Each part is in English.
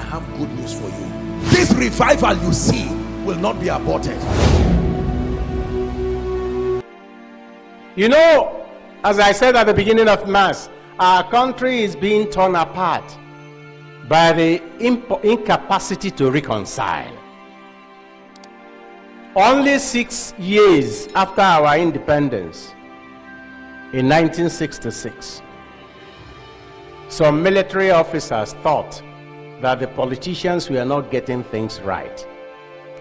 have good news for you. This revival you see will not be aborted. You know, as I said at the beginning of Mass, our country is being torn apart by the incapacity to reconcile. Only 6 years after our independence, in 1966, some military officers thought that the politicians were not getting things right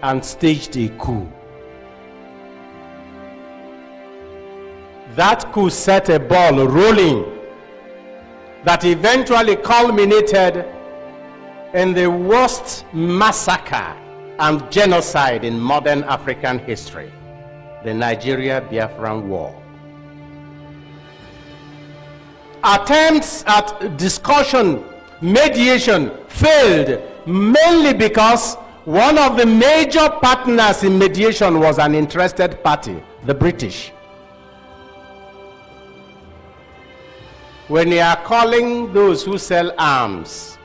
and staged a coup. That coup set a ball rolling that eventually culminated in the worst massacre and genocide in modern African history, the Nigeria-Biafran War. Attempts at discussion, mediation failed, mainly because one of the major partners in mediation was an interested party, the British. When you are calling those who sell arms,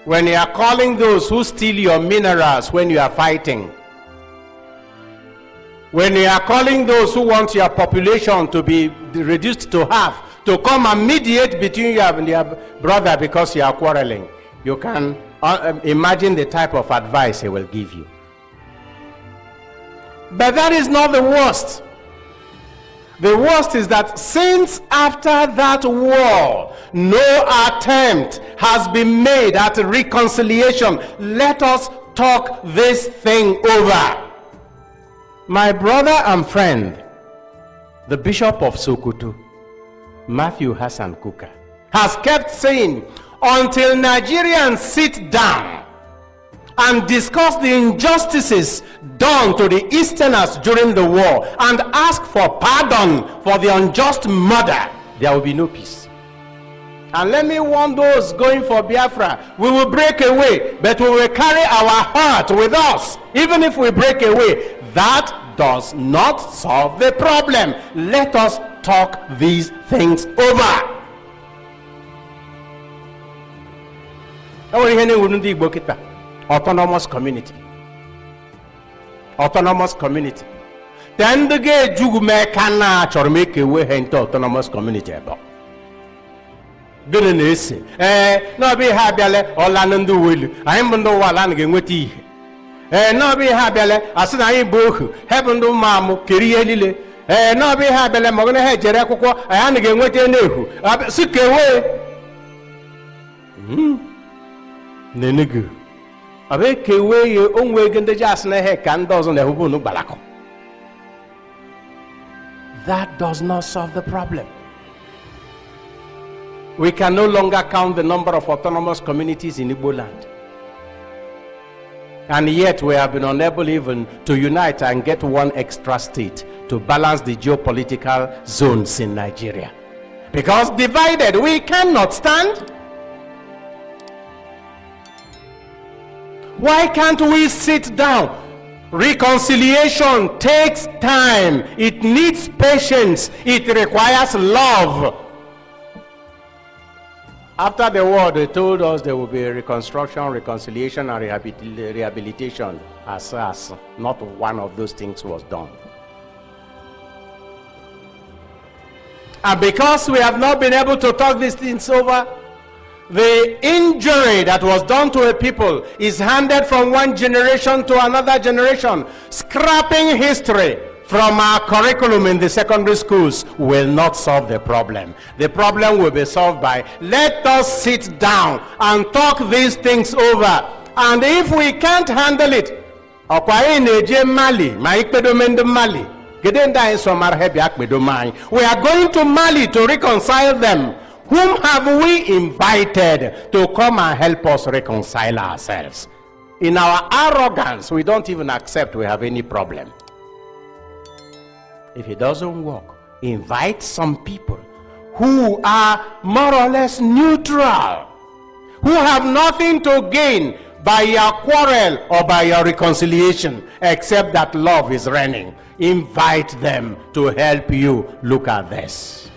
when you are calling those who steal your minerals when you are fighting, when you are calling those who want your population to be reduced to half to come and mediate between you and your brother because you are quarreling, you can imagine the type of advice he will give you. But that is not the worst. The worst is that since after that war, no attempt has been made at reconciliation. Let us talk this thing over. My brother and friend, the Bishop of Sokoto, Matthew Hassan Kuka, has kept saying, until Nigerians sit down and discuss the injustices done to the Easterners during the war and ask for pardon for the unjust murder, there will be no peace. And let me warn those going for Biafra, we will break away, but we will carry our heart with us. Even if we break away, that does not solve the problem. Let us talk these things over. Autonomous community. Autonomous community. Then the gay jugume kana chor make away into autonomous community. Good no be habiale or landu will. I am no walan again with tea. No be habiale, as I book, heaven do mamu, kirielile. No be habele, Mogana head, Jeraco, I am again with your nehu. Sick away. Nenigu. Avec away your own way in the jazz and a heck and dozen a hubu no balako. That does not solve the problem. We can no longer count the number of autonomous communities in Igbo land. And yet we have been unable even to unite and get one extra state to balance the geopolitical zones in Nigeria. Because divided, we cannot stand. Why can't we sit down? Reconciliation takes time. It needs patience. It requires love. After the war, they told us there will be reconstruction, reconciliation, and rehabilitation. As not one of those things was done. And because we have not been able to talk these things over, the injury that was done to a people is handed from one generation to another generation. Scrapping history from our curriculum in the secondary schools will not solve the problem. The problem will be solved by, let us sit down and talk these things over. And if we can't handle it, we are going to Mali to reconcile them. Whom have we invited to come and help us reconcile ourselves? In our arrogance, we don't even accept we have any problem. If it doesn't work, invite some people who are more or less neutral, who have nothing to gain by your quarrel or by your reconciliation, except that love is reigning. Invite them to help you look at this.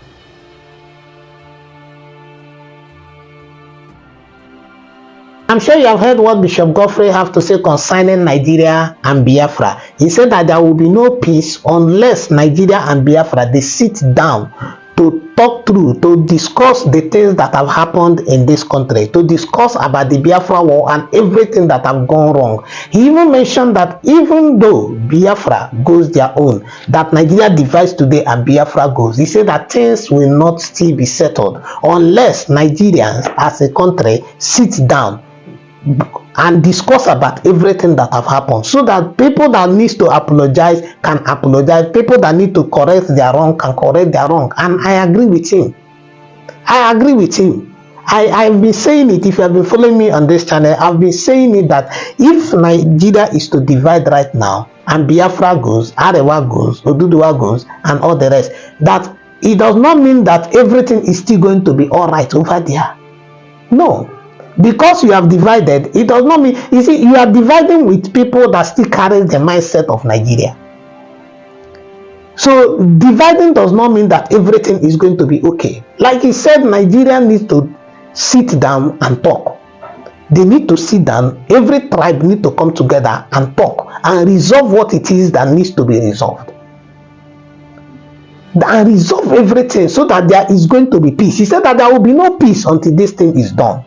I'm sure you have heard what Bishop Godfrey have to say concerning Nigeria and Biafra. He said that there will be no peace unless Nigeria and Biafra, they sit down to talk through, to discuss the things that have happened in this country, to discuss about the Biafra war and everything that have gone wrong. He even mentioned that even though Biafra goes their own, that Nigeria divides today and Biafra goes, he said that things will not still be settled unless Nigerians as a country sit down and discuss about everything that have happened, so that people that needs to apologize can apologize, people that need to correct their wrong can correct their wrong. And I agree with him. I've been saying it. If you have been following me on this channel, I've been saying it that if Nigeria is to divide right now and Biafra goes, Arewa goes, Oduduwa goes, and all the rest, that it does not mean that everything is still going to be all right over there. No. Because you have divided, it does not mean, you see, you are dividing with people that still carry the mindset of Nigeria. So dividing does not mean that everything is going to be okay. Like he said, Nigeria needs to sit down and talk. They need to sit down, every tribe need to come together and talk and resolve what it is that needs to be resolved. And resolve everything so that there is going to be peace. He said that there will be no peace until this thing is done.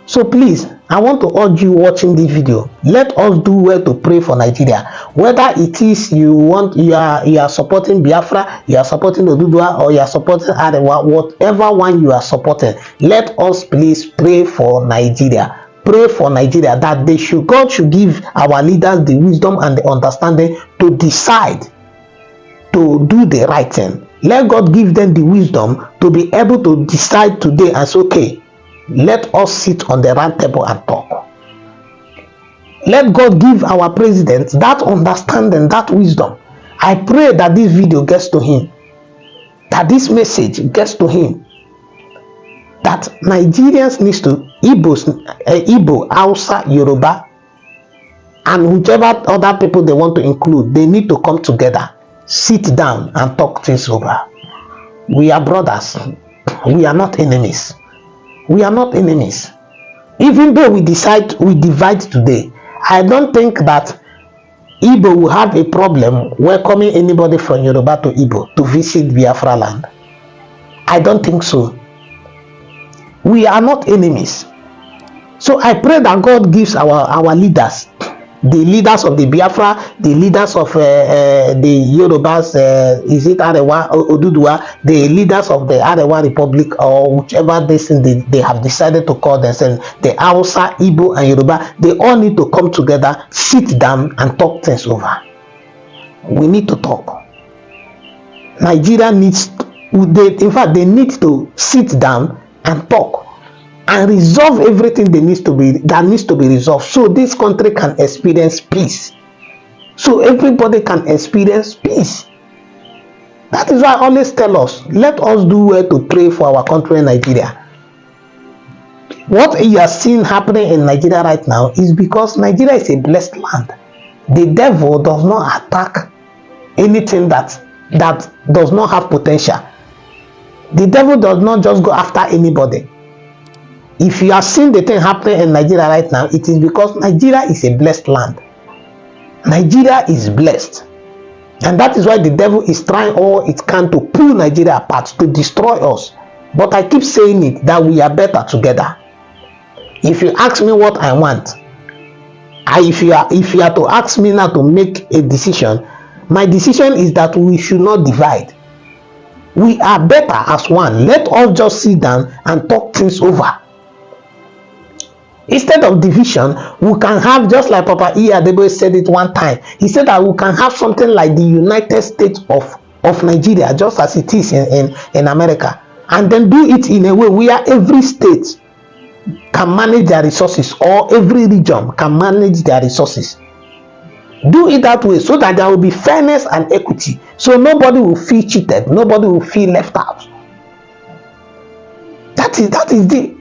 So please, I want to urge you watching this video, let us do well to pray for Nigeria. Whether it is you are supporting Biafra, you are supporting Oduduwa, or you are supporting Arewa, whatever one you are supporting, let us please pray for Nigeria. Pray for Nigeria that God should give our leaders the wisdom and the understanding to decide to do the right thing. Let God give them the wisdom to be able to decide today and say, okay, let us sit on the round table and talk. Let God give our president that understanding, that wisdom. I pray that this video gets to him, that this message gets to him, that Nigerians need to, Igbo, Hausa, Yoruba, and whichever other people they want to include, they need to come together, sit down and talk things over. We are brothers. We are not enemies. We are not enemies. Even though we divide today, I don't think that Igbo will have a problem welcoming anybody from Yoruba to Igbo to visit Biafra land. I don't think so. We are not enemies. So I pray that God gives our leaders, the leaders of the Biafra, the leaders of the Yorubas, is it Arewa, Oduduwa, the leaders of the Arewa Republic, or whichever they have decided to call themselves, the Hausa, Igbo, and Yoruba, they all need to come together, sit down, and talk things over. We need to talk. Nigeria needs, in fact, they need to sit down and talk and resolve everything that needs to be resolved, so this country can experience peace, so everybody can experience peace. That is why I always tell us, let us do well to pray for our country, Nigeria. What you are seeing happening in Nigeria right now is because Nigeria is a blessed land. The devil does not attack anything that does not have potential. The devil does not just go after anybody. If you are seeing the thing happening in Nigeria right now, it is because Nigeria is a blessed land. Nigeria is blessed. And that is why the devil is trying all it can to pull Nigeria apart, to destroy us. But I keep saying it, that we are better together. If you ask me what I want, if you are to ask me now to make a decision, my decision is that we should not divide. We are better as one. Let us just sit down and talk things over. Instead of division, we can have, just like Papa Iyadebo said it one time, he said that we can have something like the United States of Nigeria, just as it is in America, and then do it in a way where every state can manage their resources, or every region can manage their resources. Do it that way so that there will be fairness and equity, so nobody will feel cheated, nobody will feel left out.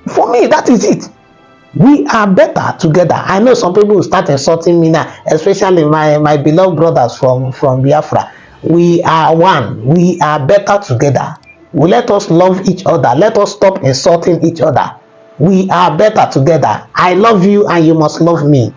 For me, that is it. We are better together. I know some people will start insulting me now, especially my beloved brothers from Biafra. We are one. We are better together. Let us love each other. Let us stop insulting each other. We are better together. I love you and you must love me.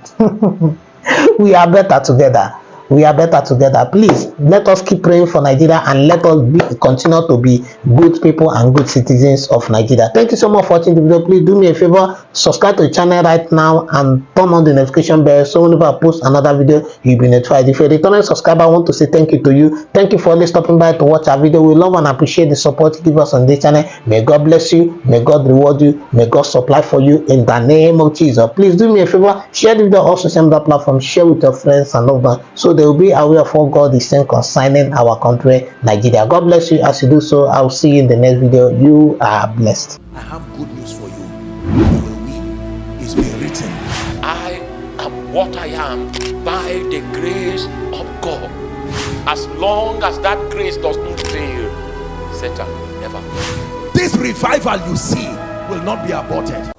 We are better together. We are better together. Please let us keep praying for Nigeria and let us continue to be good people and good citizens of Nigeria. Thank you so much for watching the video. Please do me a favor, subscribe to the channel right now and turn on the notification bell so whenever I post another video you'll be notified. If you're a returning subscriber, I want to say thank you to you. Thank you for always stopping by to watch our video. We love and appreciate the support you give us on this channel. May God bless you, may God reward you, may God supply for you in the name of Jesus. Please do me a favor, share the video on social media platforms, share with your friends and loved ones so they will be aware of what God is saying concerning our country, Nigeria. God bless you as you do so. I'll see you in the next video. You are blessed. I have good news for you. You will win. It's been written. I am what I am by the grace of God. As long as that grace does not fail, Satan will never. This revival you see will not be aborted.